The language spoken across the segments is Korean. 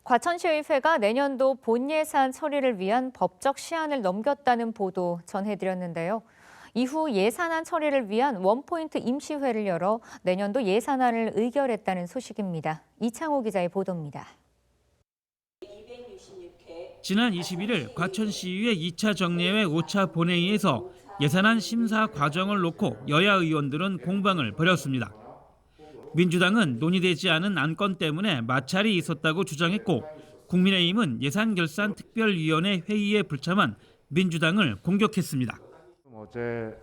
과천시의회가 내년도 본예산 처리를 위한 법적 시한을 넘겼다는 보도 전해드렸는데요. 이후 예산안 처리를 위한 원포인트 임시회를 열어 내년도 예산안을 의결했다는 소식입니다. 이창호 기자의 보도입니다. 지난 21일 과천시의회 2차 정례회 5차 본회의에서 예산안 심사 과정을 놓고 여야 의원들은 공방을 벌였습니다. 민주당은 논의되지 않은 안건 때문에 마찰이 있었다고 주장했고 국민의힘은 예산결산특별위원회 회의에 불참한 민주당을 공격했습니다. 어제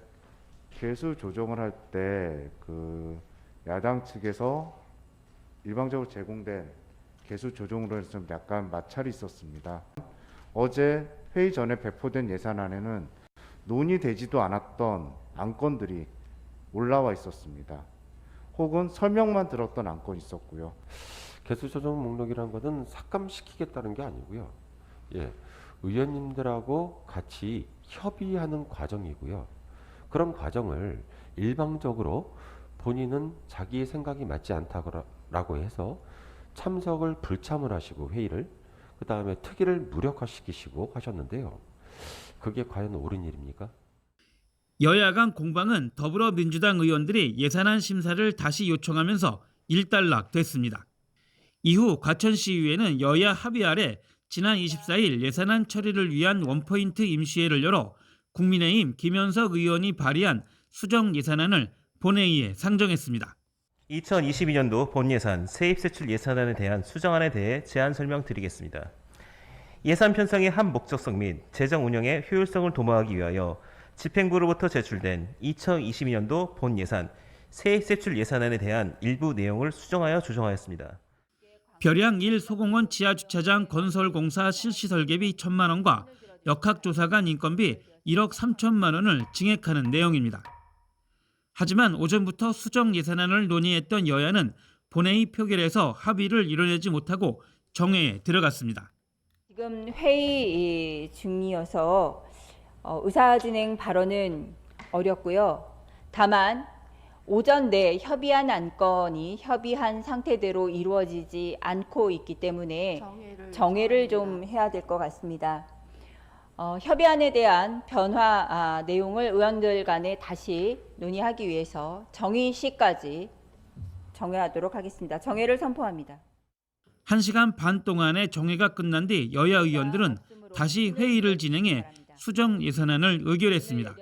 개수 조정을 할 때 야당 측에서 일방적으로 제공된 개수 조정으로 해서 좀 약간 마찰이 있었습니다. 어제 회의 전에 배포된 예산안에는 논의되지도 않았던 안건들이 올라와 있었습니다. 혹은 설명만 들었던 안건이 있었고요. 개수 조정 목록이라는 것은 삭감시키겠다는 게 아니고요. 의원님들하고 같이 협의하는 과정이고요. 그런 과정을 일방적으로 본인은 자기의 생각이 맞지 않다고 해서 참석을 불참을 하시고 회의를 그다음에 특위를 무력화시키시고 하셨는데요. 그게 과연 옳은 일입니까? 여야 간 공방은 더불어민주당 의원들이 예산안 심사를 다시 요청하면서 일단락됐습니다. 이후 과천시의회는 여야 합의 아래 지난 24일 예산안 처리를 위한 원포인트 임시회를 열어 국민의힘 김현석 의원이 발의한 수정 예산안을 본회의에 상정했습니다. 2022년도 본예산 세입세출 예산안에 대한 수정안에 대해 제안 설명드리겠습니다. 예산 편성의 한 목적성 및 재정 운영의 효율성을 도모하기 위하여 집행부로부터 제출된 2022년도 본예산 세입세출 예산안에 대한 일부 내용을 수정하여 조정하였습니다. 별양 1 소공원 지하주차장 건설공사 실시 설계비 1,000만 원과 역학조사관 인건비 1억 3천만 원을 증액하는 내용입니다. 하지만 오전부터 수정 예산안을 논의했던 여야는 본회의 표결에서 합의를 이뤄내지 못하고 정회에 들어갔습니다. 지금 회의 중이어서 의사진행 발언은 어렵고요. 다만 오전 내 협의한 안건이 협의한 상태대로 이루어지지 않고 있기 때문에 정회를 좀 해야 될 것 같습니다. 협의안에 대한 변화 내용을 의원들 간에 다시 논의하기 위해서 정의 시까지 정회하도록 하겠습니다. 정회를 선포합니다. 1시간 반 동안의 정회가 끝난 뒤 여야 의원들은 다시 회의를 진행해 수정 예산안을 의결했습니다.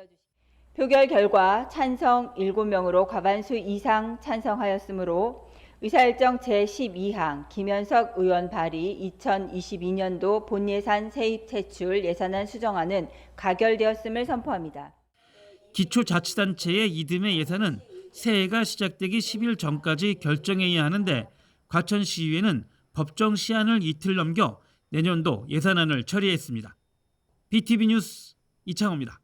표결 결과 찬성 7명으로 과반수 이상 찬성하였으므로 의사일정 제12항 김현석 의원 발의 2022년도 본예산 세입세출 예산안 수정안은 가결되었음을 선포합니다. 기초자치단체의 이듬해 예산은 새해가 시작되기 10일 전까지 결정해야 하는데 과천시의회는 법정 시한을 이틀 넘겨 내년도 예산안을 처리했습니다. BTV 뉴스 이창호입니다.